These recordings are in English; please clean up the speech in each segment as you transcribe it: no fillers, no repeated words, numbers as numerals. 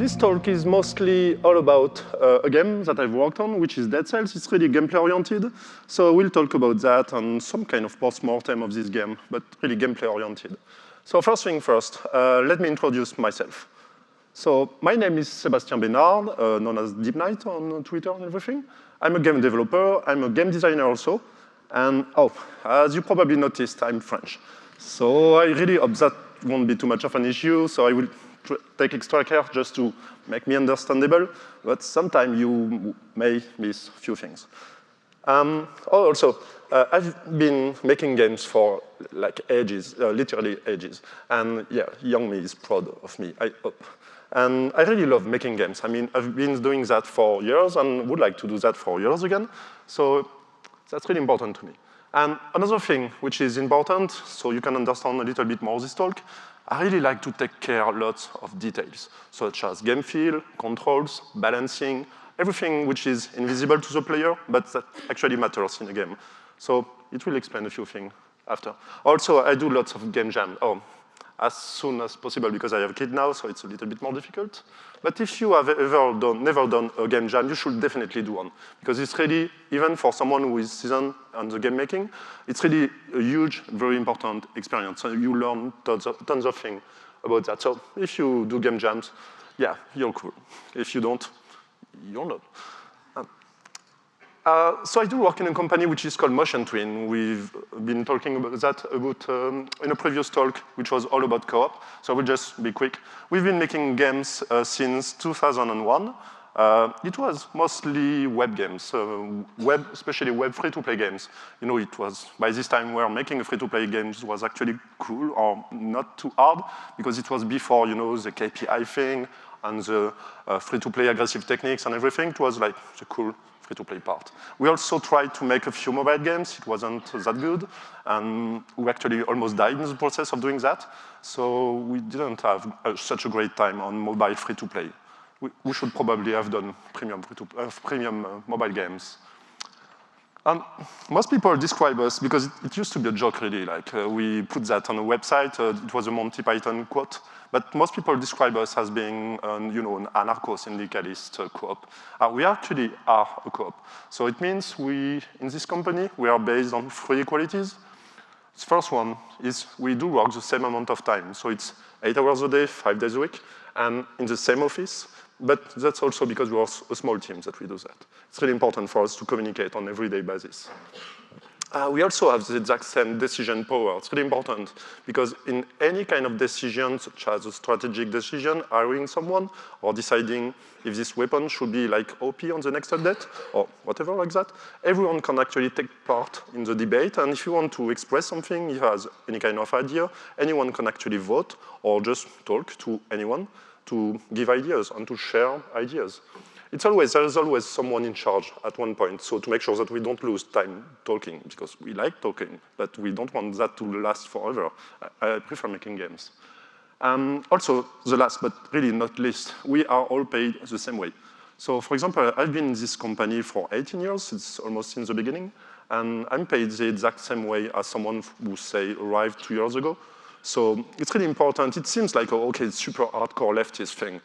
This talk is mostly all about a game that I've worked on, which is Dead Cells. It's really gameplay-oriented, so we'll talk about that and some kind of post-mortem of this game, but really gameplay-oriented. So first thing first, let me introduce myself. So my name is Sebastien Benard, known as Deep Knight on Twitter and everything. I'm a game developer. I'm a game designer also. And as you probably noticed, I'm French. So I really hope that won't be too much of an issue, so I will take extra care just to make me understandable, but sometimes you may miss a few things. Also, I've been making games for like ages, literally ages, and yeah, young me is proud of me, I hope. And I really love making games. I mean, I've been doing that for years and would like to do that for years again, so that's really important to me. And another thing which is important, so you can understand a little bit more this talk, I really like to take care of lots of details, such as game feel, controls, balancing, everything which is invisible to the player, but that actually matters in a game. So it will explain a few things after. Also, I do lots of game jam. As soon as possible, because I have a kid now, so it's a little bit more difficult. But if you have never done a game jam, you should definitely do one. Because it's really, even for someone who is seasoned on the game making, it's really a huge, very important experience. So you learn tons of things about that. So if you do game jams, yeah, you're cool. If you don't, you're not. So I do work in a company which is called Motion Twin. We've been talking about that in a previous talk, which was all about co-op. So we'll just be quick. We've been making games since 2001. It was mostly web games, especially web free-to-play games. You know, it was, by this time, where making a free-to-play games was actually cool or not too hard, because it was before, you know, the KPI thing and the free-to-play aggressive techniques and everything. It was like the cool free-to-play part. We also tried to make a few mobile games. It wasn't that good, and we actually almost died in the process of doing that. So we didn't have such a great time on mobile free-to-play. We should probably have done premium mobile games. Most people describe us, because it used to be a joke really, like we put that on a website, it was a Monty Python quote, but most people describe us as being you know, an anarcho-syndicalist co-op. We actually are a co-op. So it means in this company, we are based on 3 equalities. The first one is we do work the same amount of time. So it's 8 hours a day, 5 days a week, and in the same office. But that's also because we are a small team that we do that. It's really important for us to communicate on an everyday basis. We also have the exact same decision power. It's really important because in any kind of decision, such as a strategic decision, hiring someone, or deciding if this weapon should be like OP on the next update, or whatever like that, everyone can actually take part in the debate. And if you want to express something, if you have any kind of idea, anyone can actually vote or just talk to anyone to give ideas and to share ideas. There's always someone in charge at one point, so to make sure that we don't lose time talking, because we like talking, but we don't want that to last forever. I prefer making games. Also, the last but really not least, we are all paid the same way. So for example, I've been in this company for 18 years, it's almost since the beginning, and I'm paid the exact same way as someone who, say, arrived 2 years ago. So it's really important. It seems like, oh, okay, it's super hardcore leftist thing.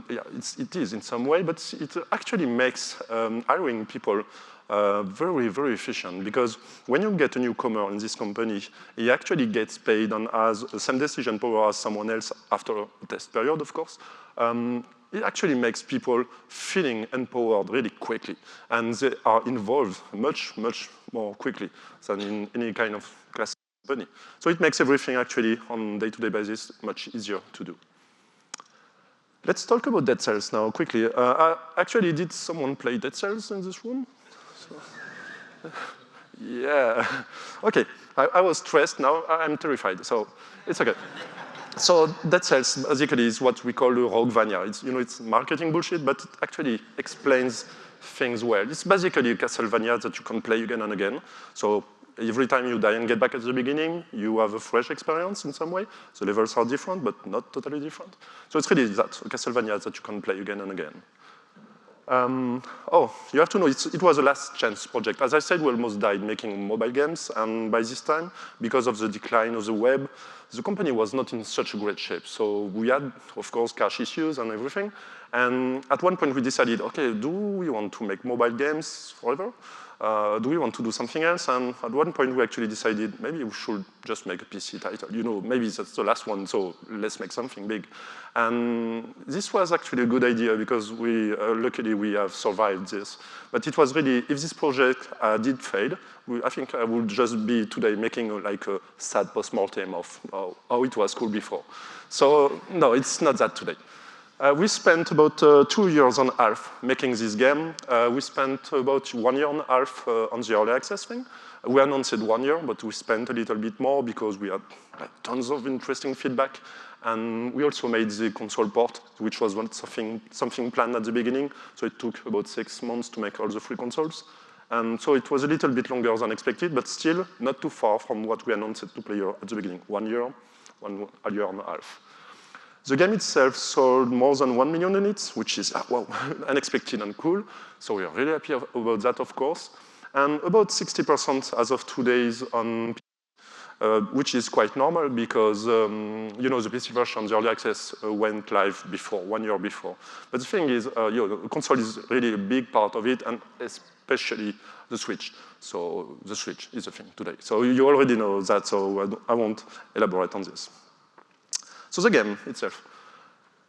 Yeah, it is in some way, but it actually makes hiring people very, very efficient, because when you get a newcomer in this company, he actually gets paid and has the same decision power as someone else after a test period, of course. It actually makes people feeling empowered really quickly, and they are involved much, much more quickly than in any kind of class company. So it makes everything actually on a day-to-day basis much easier to do. Let's talk about Dead Cells now quickly. Actually, did someone play Dead Cells in this room? Yeah. Okay, I was stressed, now I'm terrified, so it's okay. So Dead Cells basically is what we call a roguevania. It's marketing bullshit, but it actually explains things well. It's basically a Castlevania that you can play again and again. So every time you die and get back at the beginning, you have a fresh experience in some way. The levels are different, but not totally different. So it's really that, a Castlevania that you can play again and again. Oh, you have to know, it was a last chance project. As I said, we almost died making mobile games, and by this time, because of the decline of the web, the company was not in such a great shape. So we had, of course, cash issues and everything. And at one point, we decided, okay, do we want to make mobile games forever? Do we want to do something else? And at one point, we actually decided maybe we should just make a PC title. You know, maybe that's the last one, so let's make something big. And this was actually a good idea because luckily we have survived this. But it was really, if this project did fail, I think I would just be today making like a sad post-mortem of how it was cool before. So no, it's not that today. We spent about 2 years and a half making this game. We spent about 1 year and a half on the early access thing. We announced 1 year, but we spent a little bit more because we had like, tons of interesting feedback. And we also made the console port, which was something planned at the beginning. So it took about 6 months to make all the 3 consoles. And so it was a little bit longer than expected, but still not too far from what we announced to players at the beginning. 1 year, a year and a half. The game itself sold more than 1 million units, which is wow, unexpected and cool. So we are really happy about that, of course. And about 60% as of today is on PC, which is quite normal because you know, the PC version, the early access went live before, 1 year before. But the thing is, you know, the console is really a big part of it, and especially the Switch. So the Switch is a thing today. So you already know that, so I won't elaborate on this. So the game itself.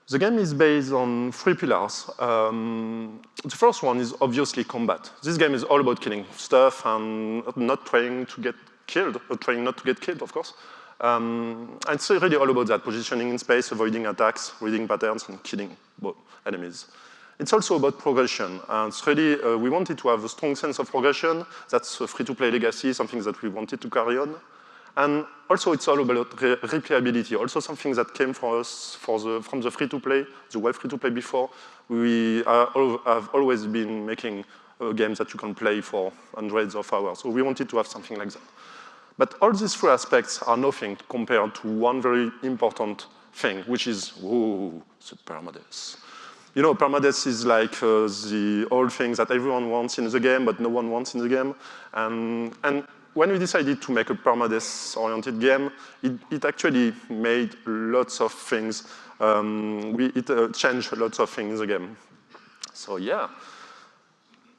The game is based on 3 pillars. The first one is obviously combat. This game is all about killing stuff and not trying to get killed, or trying not to get killed, of course. And it's really all about that, positioning in space, avoiding attacks, reading patterns, and killing enemies. It's also about progression. And it's really, we wanted to have a strong sense of progression. That's a free-to-play legacy, something that we wanted to carry on. And also, it's all about replayability, also something that came from us from the free-to-play, the web free-to-play before. We have always been making games that you can play for hundreds of hours. So we wanted to have something like that. But all these 3 aspects are nothing compared to one very important thing, which is, the permadeath. You know, permadeath is like the old thing that everyone wants in the game, but no one wants in the game. And when we decided to make a permadeath-oriented game, it actually made lots of things. It changed lots of things in the game. So yeah,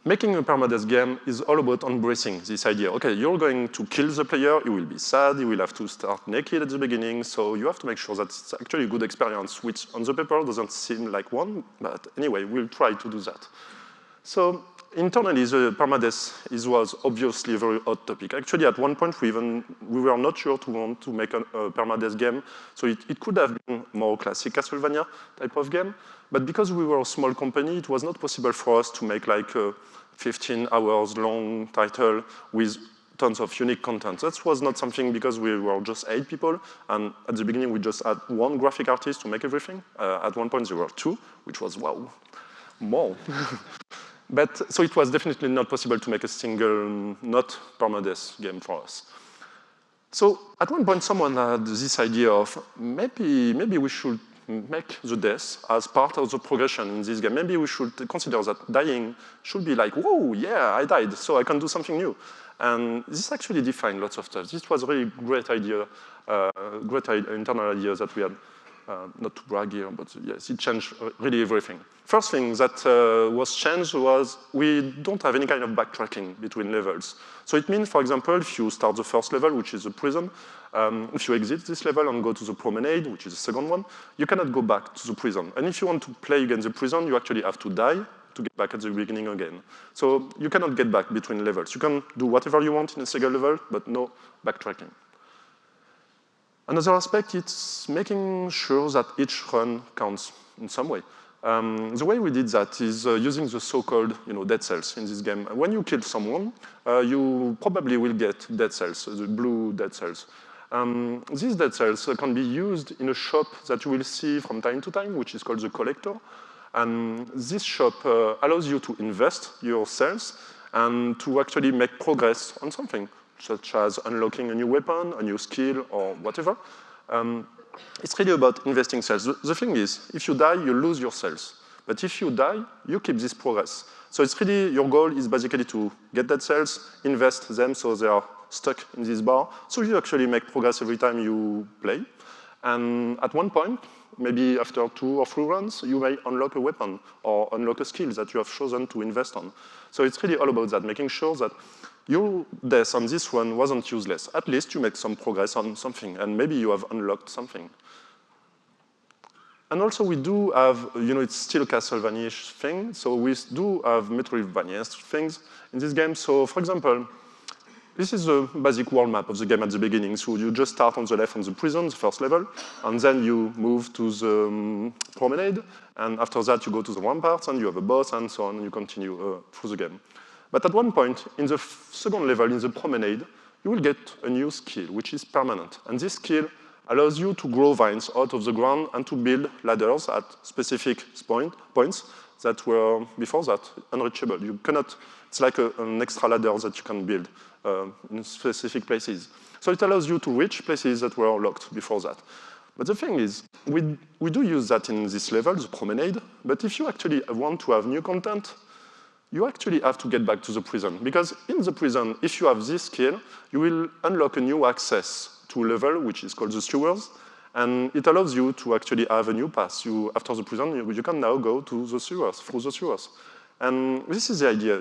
making a permadeath game is all about embracing this idea. Okay, you're going to kill the player, he will be sad, he will have to start naked at the beginning, so you have to make sure that it's actually a good experience, which on the paper doesn't seem like one, but anyway, we'll try to do that. So internally, the permadeath was obviously a very hot topic. Actually, at one point, we were not sure to want to make a permadeath game. So it could have been more classic Castlevania type of game. But because we were a small company, it was not possible for us to make like a 15 hours long title with tons of unique content. That was not something because we were just 8 people. And at the beginning, we just had 1 graphic artist to make everything. At one point, there were 2, which was, wow, more. But so it was definitely not possible to make a single, not permadeath game for us. So at one point, someone had this idea of maybe we should make the death as part of the progression in this game. Maybe we should consider that dying should be like, whoa, yeah, I died, so I can do something new. And this actually defined lots of stuff. This was a really great idea, internal idea that we had. Not to brag here, but yes, it changed really everything. First thing that was changed was we don't have any kind of backtracking between levels. So it means, for example, if you start the first level, which is the prison, if you exit this level and go to the promenade, which is the second one, you cannot go back to the prison. And if you want to play against the prison, you actually have to die to get back at the beginning again. So you cannot get back between levels. You can do whatever you want in a single level, but no backtracking. Another aspect is making sure that each run counts in some way. The way we did that is using the so-called dead cells in this game. When you kill someone, you probably will get dead cells, the blue dead cells. These dead cells can be used in a shop that you will see from time to time, which is called the collector. And this shop allows you to invest your cells and to actually make progress on something, such as unlocking a new weapon, a new skill, or whatever. It's really about investing cells. The thing is, if you die, you lose your cells. But if you die, you keep this progress. So it's really, your goal is basically to get dead cells, invest them so they are stuck in this bar. So you actually make progress every time you play. And at one point, maybe after 2 or 3 runs, you may unlock a weapon or unlock a skill that you have chosen to invest on. So it's really all about that, making sure that your death on this one wasn't useless. At least you make some progress on something, and maybe you have unlocked something. And also we do have, it's still a Castlevania-ish thing, so we do have Metroidvania things in this game. So for example, this is the basic world map of the game at the beginning. So you just start on the left on the prison, the first level, and then you move to the promenade, and after that you go to the ramparts, and you have a boss, and so on, and you continue through the game. But at one point, in the second level, in the promenade, you will get a new skill, which is permanent. And this skill allows you to grow vines out of the ground and to build ladders at specific points that were, before that, unreachable. You cannot, it's like an extra ladder that you can build in specific places. So it allows you to reach places that were locked before that. But the thing is, we do use that in this level, the promenade, but if you actually want to have new content, you actually have to get back to the prison. Because in the prison, if you have this skill, you will unlock a new access to a level, which is called the sewers, and it allows you to actually have a new path. After the prison, you can now go to the sewers, through the sewers. And this is the idea.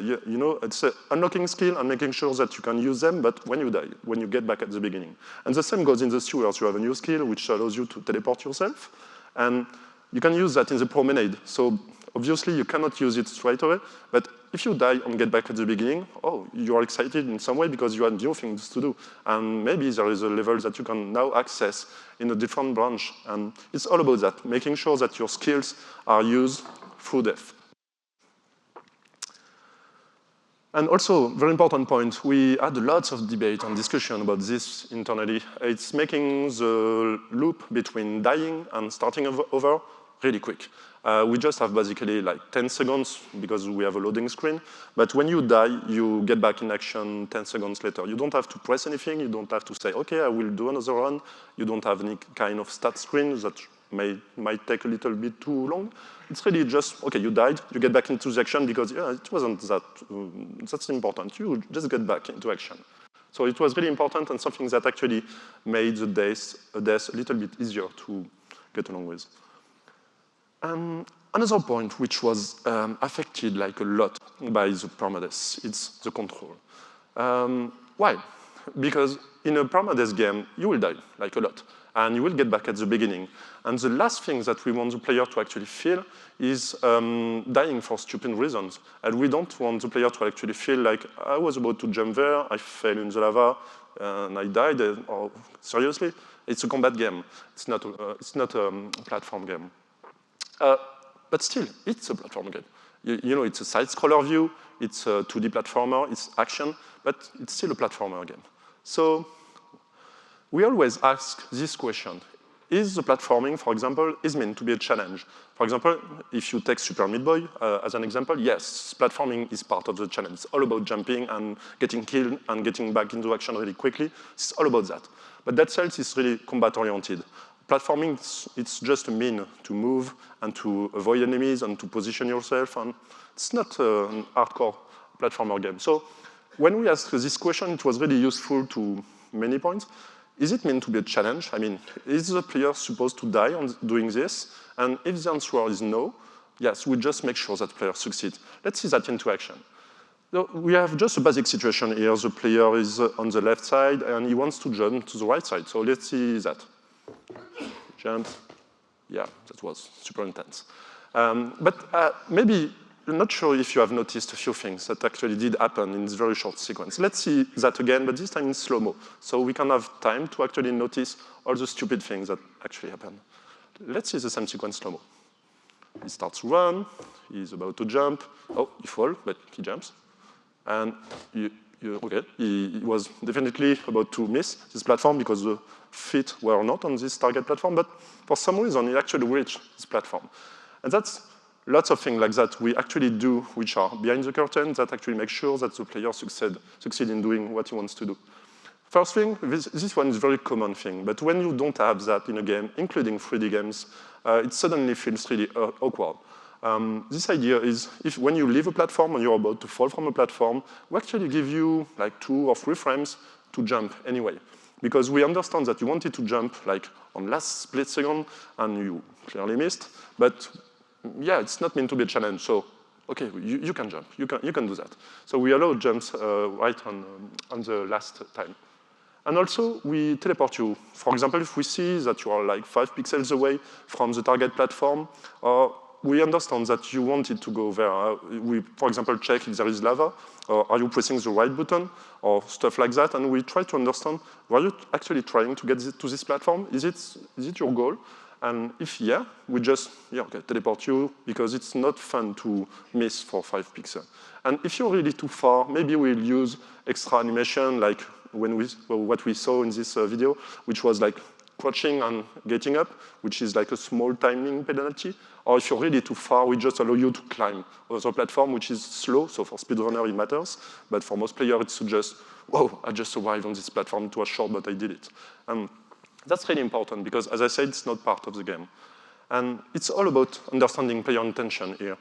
It's an unlocking skill and making sure that you can use them, but when you die, when you get back at the beginning. And the same goes in the sewers. You have a new skill which allows you to teleport yourself, and you can use that in the promenade. So obviously, you cannot use it straight away, but if you die and get back at the beginning, you are excited in some way because you had new things to do. And maybe there is a level that you can now access in a different branch. And it's all about that, making sure that your skills are used through death. And also, very important point, we had lots of debate and discussion about this internally. It's making the loop between dying and starting over really quick. We just have basically like 10 seconds because we have a loading screen. But when you die, you get back in action 10 seconds later. You don't have to press anything. You don't have to say, OK, I will do another run. You don't have any kind of stat screen that might take a little bit too long. It's really just, OK, you died. You get back into the action because it wasn't that's important. You just get back into action. So it was really important and something that actually made the death a little bit easier to get along with. Another point which was affected like a lot by the permadeath, it's the control. Why? Because in a permadeath game, you will die like a lot, and you will get back at the beginning. And the last thing that we want the player to actually feel is dying for stupid reasons. And we don't want the player to actually feel like, I was about to jump there, I fell in the lava, and I died. Or seriously, it's a combat game. It's not a platform game. But still, it's a platform game. It's a side-scroller view, it's a 2D platformer, it's action, but it's still a platformer game. So we always ask this question. Is the platforming, for example, is meant to be a challenge? For example, if you take Super Meat Boy as an example, yes, platforming is part of the challenge. It's all about jumping and getting killed and getting back into action really quickly. It's all about that. But Dead Cells is really combat-oriented. Platforming, it's just a mean to move and to avoid enemies and to position yourself. And it's not an hardcore platformer game. So when we asked this question, it was really useful to many points. Is it meant to be a challenge? I mean, is the player supposed to die on doing this? And if the answer is no, yes, we just make sure that the player succeeds. Let's see that into action. So we have just a basic situation here. The player is on the left side, and he wants to jump to the right side. So let's see that. Jump. Yeah, that was super intense. But maybe, I'm not sure if you have noticed a few things that actually did happen in this very short sequence. Let's see that again, but this time in slow-mo. So we can have time to actually notice all the stupid things that actually happen. Let's see the same sequence slow-mo. He starts to run. He's about to jump. Oh, he falls, but he jumps. And okay, he was definitely about to miss this platform because the feet were not on this target platform, but for some reason, he actually reached this platform. And that's lots of things like that we actually do, which are behind the curtain, that actually make sure that the player succeed in doing what he wants to do. First thing, this one is a very common thing, but when you don't have that in a game, including 3D games, it suddenly feels really awkward. This idea is if when you leave a platform and you're about to fall from a platform, we actually give you like 2 or 3 frames to jump anyway. Because we understand that you wanted to jump like on last split second and you clearly missed. But yeah, it's not meant to be a challenge. So okay, you can jump. You can do that. So we allow jumps right on the last time. And also, we teleport you. For example, if we see that you are like 5 pixels away from the target platform, we understand that you wanted to go there. We, for example, check if there is lava, or are you pressing the right button, or stuff like that. And we try to understand, were you actually trying to get to this platform? Is it your goal? And if yeah, we just okay, teleport you, because it's not fun to miss for 5 pixels. And if you're really too far, maybe we'll use extra animation, like what we saw in this video, which was like crouching and getting up, which is like a small timing penalty. Or if you're really too far, we just allow you to climb the platform, which is slow. So for speedrunner, it matters. But for most players, it's just, whoa, I just arrived on this platform. It was short, but I did it. And that's really important because, as I said, it's not part of the game. And it's all about understanding player intention here.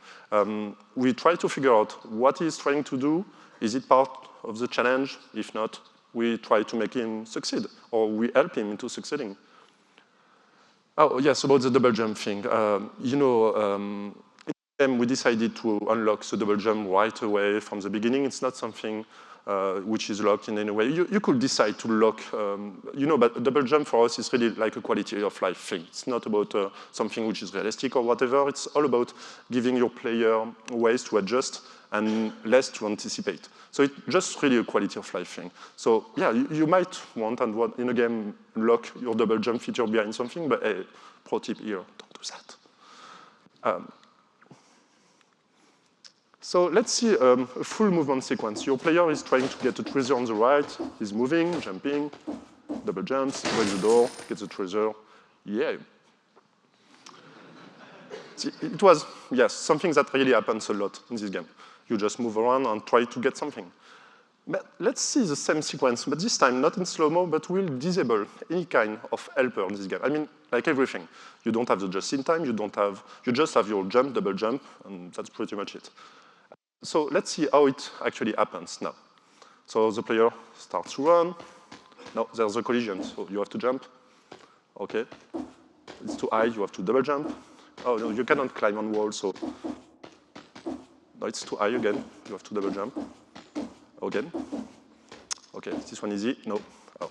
We try to figure out what he's trying to do. Is it part of the challenge? If not, we try to make him succeed, or we help him into succeeding. Oh, yes, about the double jump thing. In the game, we decided to unlock the double jump right away from the beginning. It's not something which is locked in any way. You could decide to lock, but double jump for us is really like a quality of life thing. It's not about something which is realistic or whatever. It's all about giving your player ways to adjust and less to anticipate. So it's just really a quality of life thing. So yeah, you might want and want in a game lock your double jump feature behind something, but hey, pro tip here, don't do that. So let's see a full movement sequence. Your player is trying to get a treasure on the right. He's moving, jumping, double jumps, breaks the door, gets the treasure. Yeah. It was, yes, something that really happens a lot in this game. You just move around and try to get something. But let's see the same sequence, but this time not in slow-mo, but we'll disable any kind of helper in this game. I mean, like everything. You don't have the just-in-time, you just have your jump, double jump, and that's pretty much it. So let's see how it actually happens now. So the player starts to run. No, there's a collision, so you have to jump. Okay. It's too high, you have to double jump. Oh, no, you cannot climb on walls, so. No, it's too high again, you have to double jump. Again. Okay, this one easy, no. Oh.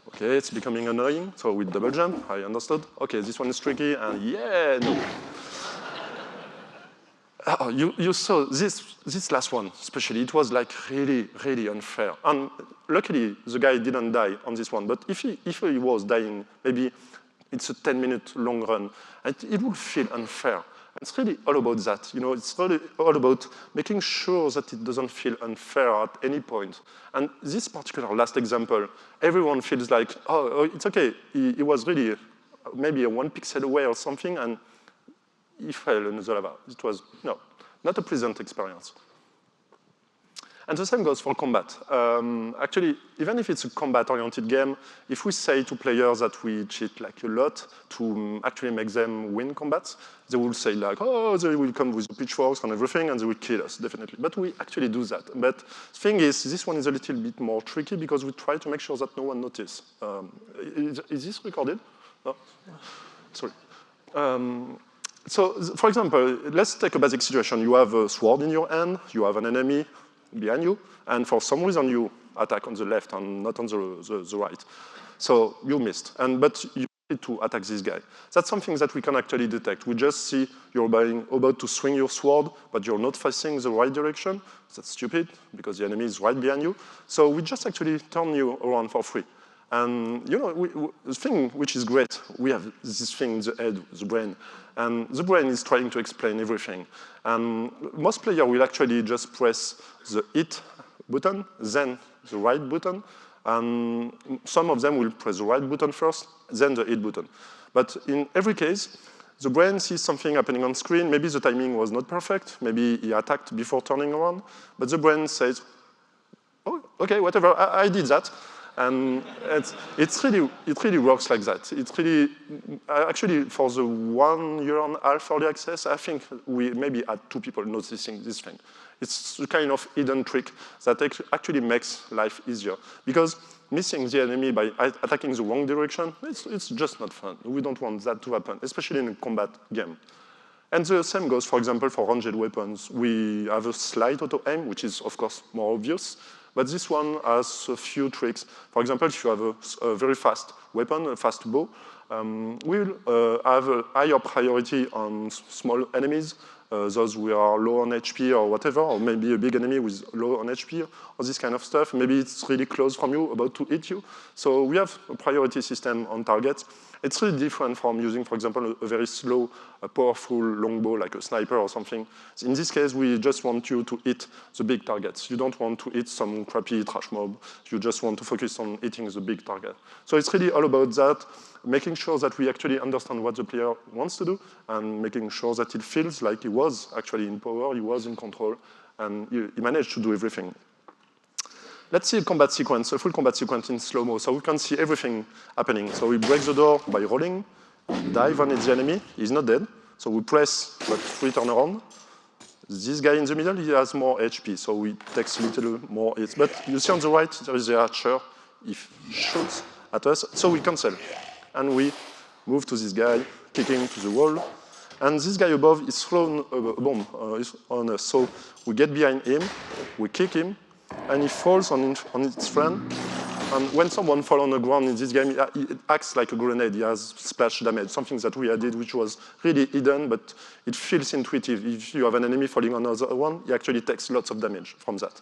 Okay, it's becoming annoying, so with double jump, I understood. Okay, this one is tricky, and yeah, no. Oh, you saw this last one, especially, it was like really, really unfair. And luckily, the guy didn't die on this one, but if he was dying, maybe it's a 10-minute long run, it would feel unfair. It's really all about that. It's really all about making sure that it doesn't feel unfair at any point. And this particular last example, everyone feels like, oh it's okay. He was really maybe 1 pixel away or something, and he fell in the lava. It was, no, not a pleasant experience. And the same goes for combat. Actually, even if it's a combat-oriented game, if we say to players that we cheat like a lot to actually make them win combats, they will say like, oh, they will come with pitchforks and everything, and they will kill us, definitely. But we actually do that. But the thing is, this one is a little bit more tricky because we try to make sure that no one notices. Is this recorded? No? Sorry. So, for example, let's take a basic situation. You have a sword in your hand, you have an enemy behind you, and for some reason you attack on the left and not on the right. So you missed, but you need to attack this guy. That's something that we can actually detect. We just see you're about to swing your sword, but you're not facing the right direction. That's stupid, because the enemy is right behind you. So we just actually turn you around for free. And the thing which is great, we have this thing, the head, the brain, and the brain is trying to explain everything. And most players will actually just press the hit button, then the right button, and some of them will press the right button first, then the hit button. But in every case, the brain sees something happening on screen. Maybe the timing was not perfect. Maybe he attacked before turning around. But the brain says, oh, okay, whatever, I did that. And it really works like that. It's really, actually, for the 1.5 years early access, I think we maybe had 2 people noticing this thing. It's a kind of hidden trick that actually makes life easier. Because missing the enemy by attacking the wrong direction, it's just not fun. We don't want that to happen, especially in a combat game. And the same goes, for example, for ranged weapons. We have a slight auto-aim, which is, of course, more obvious. But this one has a few tricks. For example, if you have a very fast weapon, a fast bow, we'll have a higher priority on small enemies, those who are low on HP or whatever, or maybe a big enemy with low on HP, or this kind of stuff. Maybe it's really close from you, about to hit you. So we have a priority system on targets. It's really different from using, for example, a very slow, powerful longbow like a sniper or something. In this case, we just want you to hit the big targets. You don't want to hit some crappy trash mob. You just want to focus on hitting the big target. So it's really all about that, making sure that we actually understand what the player wants to do and making sure that it feels like he was actually in power, he was in control, and he managed to do everything. Let's see a combat sequence, a full combat sequence in slow-mo, so we can see everything happening. So we break the door by rolling, dive on the enemy, he's not dead. So we press, but free turn around. This guy in the middle, he has more HP, so we take a little more hits. But you see on the right, there is the archer, he shoots at us, so we cancel. And we move to this guy, kicking to the wall. And this guy above is thrown a bomb on us, so we get behind him, we kick him, and he falls on his friend. And when someone falls on the ground in this game, it acts like a grenade. He has splash damage, something that we added, which was really hidden, but it feels intuitive. If you have an enemy falling on another one, he actually takes lots of damage from that.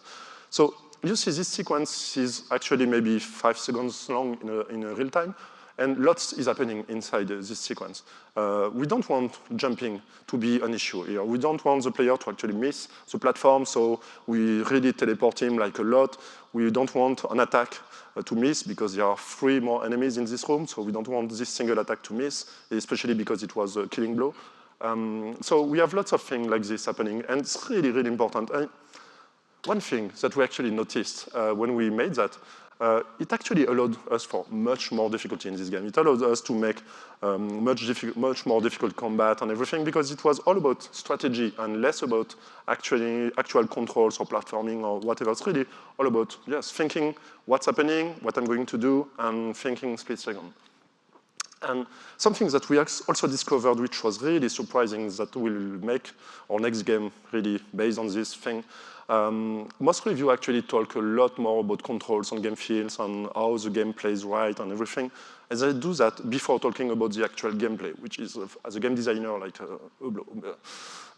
So you see this sequence is actually maybe 5 seconds long in a real time, and lots is happening inside this sequence. We don't want jumping to be an issue here. We don't want the player to actually miss the platform, so we really teleport him like a lot. We don't want an attack to miss because there are 3 more enemies in this room, so we don't want this single attack to miss, especially because it was a killing blow. So we have lots of things like this happening, and it's really, really important. And one thing that we actually noticed when we made that, it actually allowed us for much more difficulty in this game. It allowed us to make much more difficult combat and everything because it was all about strategy and less about actual controls or platforming or whatever. It's really all about just thinking what's happening, what I'm going to do, and thinking split second. And something that we also discovered, which was really surprising, that will make our next game really based on this thing. Most reviews actually talk a lot more about controls on game fields and how the game plays right and everything. And they do that before talking about the actual gameplay, which is, as a game designer, like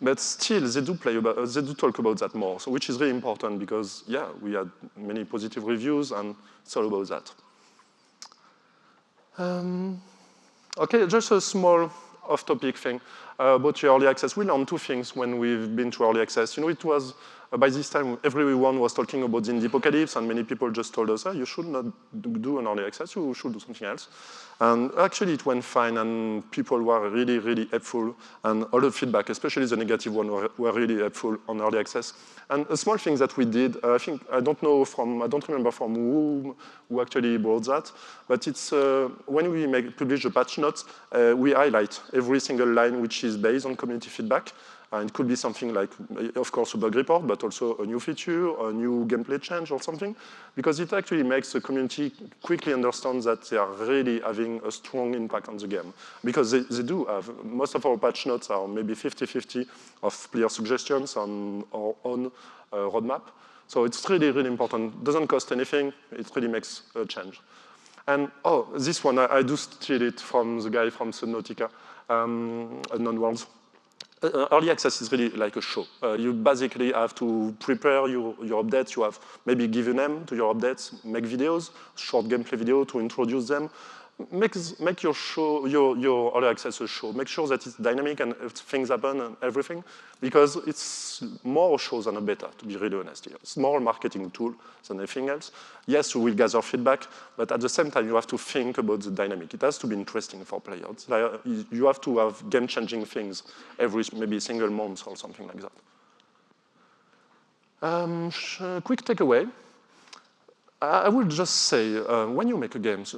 but still, they do talk about that more, so which is really important because, yeah, we had many positive reviews, and it's all about that. Okay, just a small off-topic thing about the early access. We learned 2 things when we've been to early access. You know, it was, by this time, everyone was talking about the indie apocalypse, and many people just told us, you should not do an early access, you should do something else. And actually, it went fine, and people were really, really helpful, and all the feedback, especially the negative one, were really helpful on early access. And a small thing that we did, I don't remember from who actually brought that, but it's when we publish the patch notes, we highlight every single line which is based on community feedback. And it could be something like, of course, a bug report, but also a new feature, a new gameplay change or something, because it actually makes the community quickly understand that they are really having a strong impact on the game. Because they do have, most of our patch notes are maybe 50-50 of player suggestions on our own roadmap. So it's really, really important. It doesn't cost anything. It really makes a change. And, this one, I do steal it from the guy from Subnautica, Unknown Worlds. Early access is really like a show. You basically have to prepare your updates. You have maybe give a name to your updates, make videos, short gameplay video to introduce them. Make your show, your early access a show. Make sure that it's dynamic and things happen and everything, because it's more shows than a beta, to be really honest here. It's more a marketing tool than anything else. Yes, you will gather feedback, but at the same time, you have to think about the dynamic. It has to be interesting for players. You have to have game-changing things every maybe single month or something like that. Quick takeaway. I would just say, when you make a game, so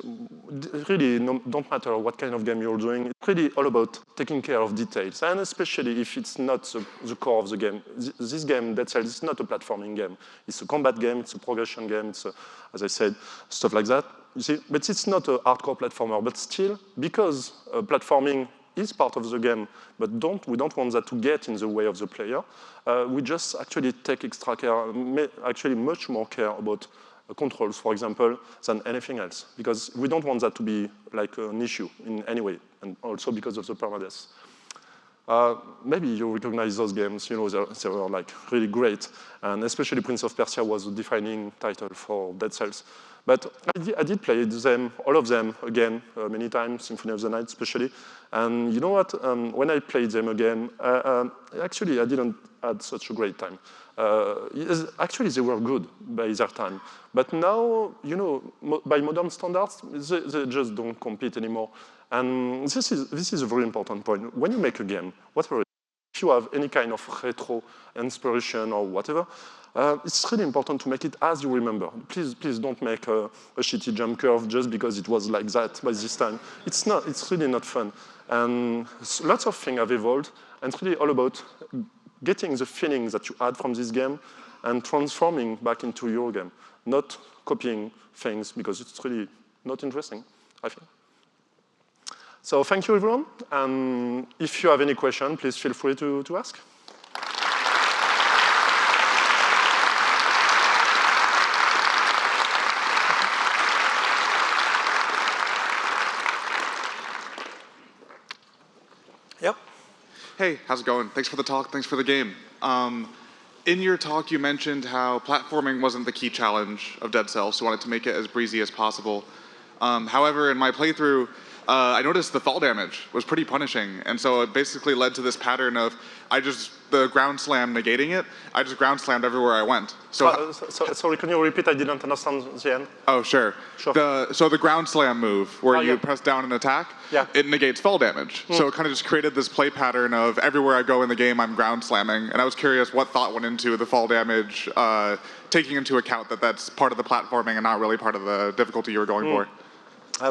really don't matter what kind of game you're doing, it's really all about taking care of details, and especially if it's not the core of the game. This game, Dead Cells, is not a platforming game. It's a combat game, it's a progression game, it's, as I said, stuff like that. You see, but it's not a hardcore platformer, but still, because platforming is part of the game, but we don't want that to get in the way of the player, we just actually take extra care, actually much more care about controls, for example, than anything else, because we don't want that to be like an issue in any way, and also because of the permadeath. Maybe you recognize those games, you know, they were like really great, and especially Prince of Persia was a defining title for Dead Cells. But I did play them, all of them again, many times, Symphony of the Night especially, and you know what, when I played them again, actually I didn't have such a great time. Actually, they were good by their time. But now, you know, by modern standards, they just don't compete anymore. And this is a very important point. When you make a game, whatever, if you have any kind of retro inspiration or whatever, it's really important to make it as you remember. Please don't make a shitty jump curve just because it was like that by this time. It's really not fun. And lots of things have evolved, and it's really all about getting the feelings that you had from this game and transforming back into your game, not copying things because it's really not interesting, I think. So thank you, everyone. And if you have any question, please feel free to ask. Yep. Hey, how's it going? Thanks for the talk, thanks for the game. In your talk, you mentioned how platforming wasn't the key challenge of Dead Cells, so you wanted to make it as breezy as possible. However, in my playthrough, I noticed the fall damage was pretty punishing, and so it basically led to this pattern of the ground slam negating it, I just ground slammed everywhere I went. So, sorry, can you repeat? I didn't understand the end. Oh, sure. So the ground slam move, where you press down and attack, it negates fall damage. So it kind of just created this play pattern of everywhere I go in the game, I'm ground slamming. And I was curious what thought went into the fall damage, taking into account that that's part of the platforming and not really part of the difficulty you were going for.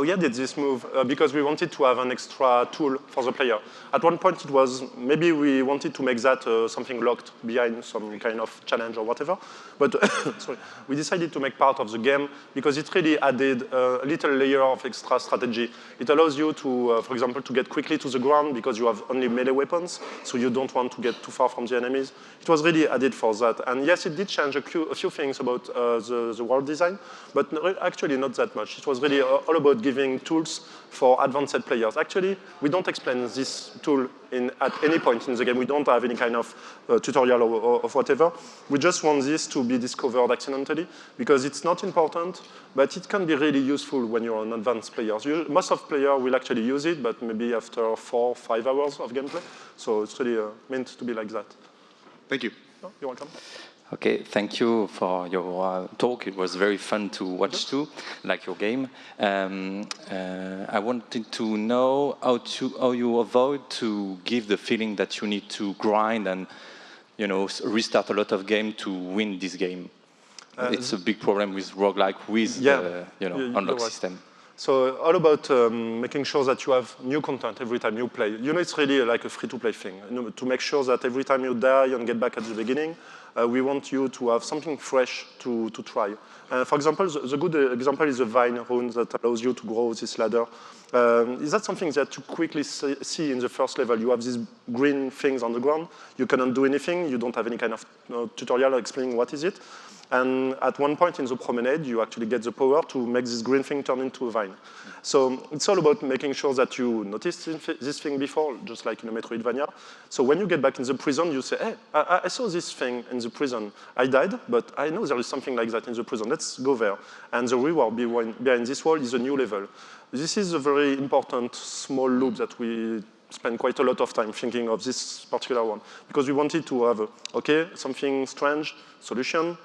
We added this move because we wanted to have an extra tool for the player. At one point it was, maybe we wanted to make that something locked behind some kind of challenge or whatever, but sorry, we decided to make part of the game because it really added a little layer of extra strategy. It allows you to, for example, to get quickly to the ground because you have only melee weapons, so you don't want to get too far from the enemies. It was really added for that. And yes, it did change a few things about the world design, but actually not that much. It was really all about giving tools for advanced players. Actually, we don't explain this tool at any point in the game. We don't have any kind of tutorial or whatever. We just want this to be discovered accidentally because it's not important, but it can be really useful when you're an advanced player. Most of players will actually use it, but maybe after 4 or 5 hours of gameplay. So it's really meant to be like that. Thank you. Oh, you're welcome. Okay, thank you for your talk. It was very fun to watch too, like your game. I wanted to know how you avoid to give the feeling that you need to grind and, you know, restart a lot of game to win this game. It's a big problem with roguelike with the unlock system. So all about making sure that you have new content every time you play. You know, it's really like a free-to-play thing. You know, to make sure that every time you die and get back at the beginning, we want you to have something fresh to try. For example, the good example is the vine rune that allows you to grow this ladder. Is that something that you quickly see in the first level? You have these green things on the ground. You cannot do anything. You don't have any kind of tutorial explaining what is it. And at one point in the promenade, you actually get the power to make this green thing turn into a vine. So it's all about making sure that you noticed this thing before, just like in a Metroidvania. So when you get back in the prison, you say, hey, I saw this thing in the prison. I died, but I know there is something like that in the prison. Let's go there. And the reward behind this wall is a new level. This is a very important small loop that we spend quite a lot of time thinking of this particular one. Because we wanted to have, something strange, solution,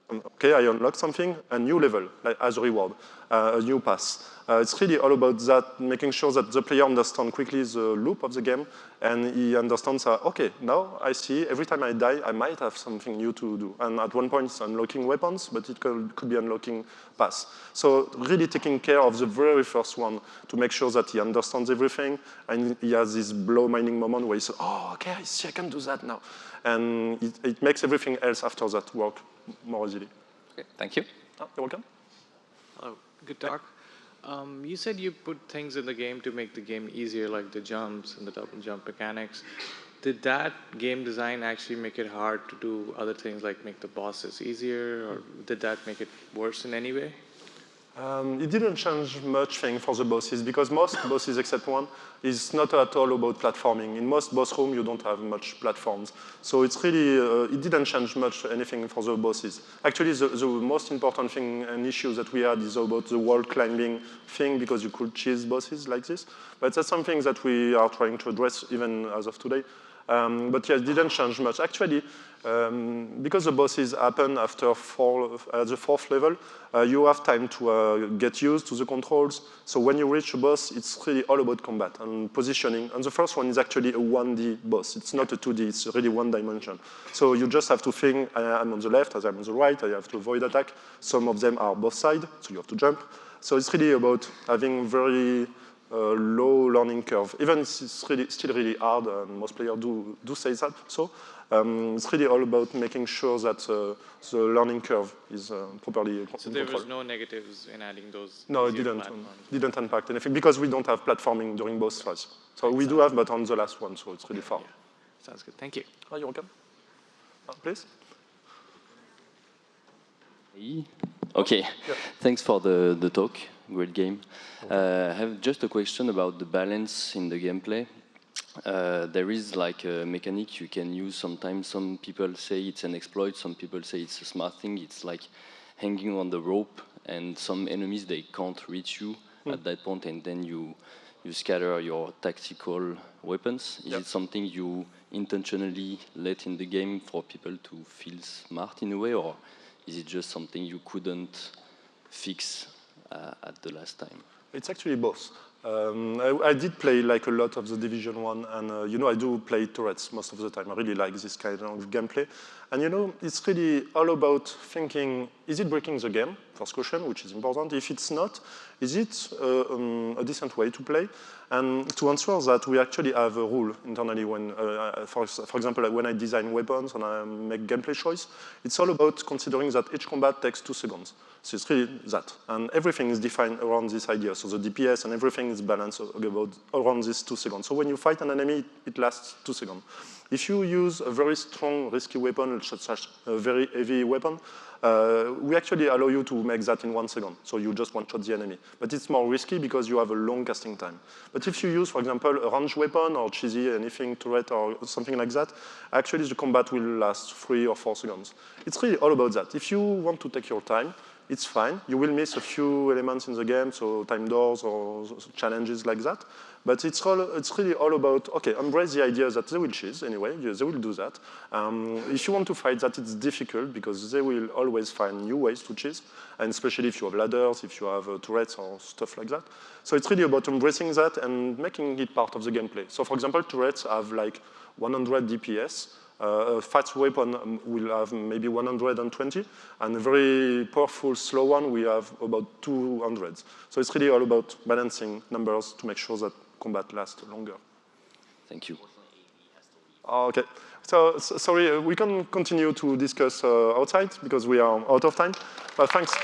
okay, I unlocked something, a new level like, as a reward. a new pass. It's really all about that, making sure that the player understands quickly the loop of the game, and he understands, okay, now I see every time I die, I might have something new to do. And at one point, it's unlocking weapons, but it could be unlocking pass. So really taking care of the very first one to make sure that he understands everything, and he has this blow mining moment where he says, oh, okay, I see I can do that now. And it makes everything else after that work more easily. Okay, thank you. Oh, you're welcome. Hello, good talk. You said you put things in the game to make the game easier, like the jumps and the double jump mechanics. Did that game design actually make it hard to do other things, like make the bosses easier, or did that make it worse in any way? It didn't change much thing for the bosses, because most bosses, except one, is not at all about platforming. In most boss rooms, you don't have much platforms. So it's really, it didn't change much anything for the bosses. Actually, the most important thing and issue that we had is about the wall climbing thing, because you could cheese bosses like this. But that's something that we are trying to address even as of today. But yeah, it didn't change much. Actually, because the bosses happen after the fourth level, you have time to get used to the controls. So when you reach a boss, it's really all about combat and positioning. And the first one is actually a 1D boss. It's not a 2D, it's really one dimension. So you just have to think, I'm on the left, as I'm on the right, I have to avoid attack. Some of them are both sides, so you have to jump. So it's really about having very low learning curve. Even it's still really hard, and most players do say that. So it's really all about making sure that the learning curve is properly controlled. So there was no negatives in adding those? No, it didn't impact anything, because we don't have platforming during boss fights. So we do have, but on the last one, so it's really far. Yeah. Sounds good. Thank you. Oh, you're welcome. Please. Okay, Yeah. Thanks for the talk, great game. I have just a question about the balance in the gameplay. There is like a mechanic you can use sometimes. Some people say it's an exploit, some people say it's a smart thing. It's like hanging on the rope, and some enemies, they can't reach you at that point, and then you scatter your tactical weapons. Is it something you intentionally let in the game for people to feel smart in a way, or is it just something you couldn't fix at the last time? It's actually both. I did play like a lot of the Division 1, and you know, I do play turrets most of the time. I really like this kind of gameplay. And you know, it's really all about thinking, is it breaking the game? First question, which is important. If it's not, is it a decent way to play? And to answer that, we actually have a rule internally when, for example, when I design weapons and I make gameplay choice, it's all about considering that each combat takes 2 seconds. So it's really that. And everything is defined around this idea. So the DPS and everything is balanced around these 2 seconds. So when you fight an enemy, it lasts 2 seconds. If you use a very strong, risky weapon, such as a very heavy weapon, we actually allow you to make that in 1 second. So you just one-shot the enemy. But it's more risky because you have a long casting time. But if you use, for example, a ranged weapon or cheesy anything, turret or something like that, actually the combat will last 3 or 4 seconds. It's really all about that. If you want to take your time, it's fine. You will miss a few elements in the game, so time doors or challenges like that. But it's really all about, okay, embrace the idea that they will cheese anyway, they will do that. If you want to fight that, it's difficult because they will always find new ways to cheese, and especially if you have ladders, if you have turrets or stuff like that. So it's really about embracing that and making it part of the gameplay. So for example, turrets have like 100 DPS. A fast weapon will have maybe 120, and a very powerful slow one, we have about 200. So it's really all about balancing numbers to make sure that combat lasts longer. Thank you. Okay. So sorry, we can continue to discuss outside because we are out of time. But thanks.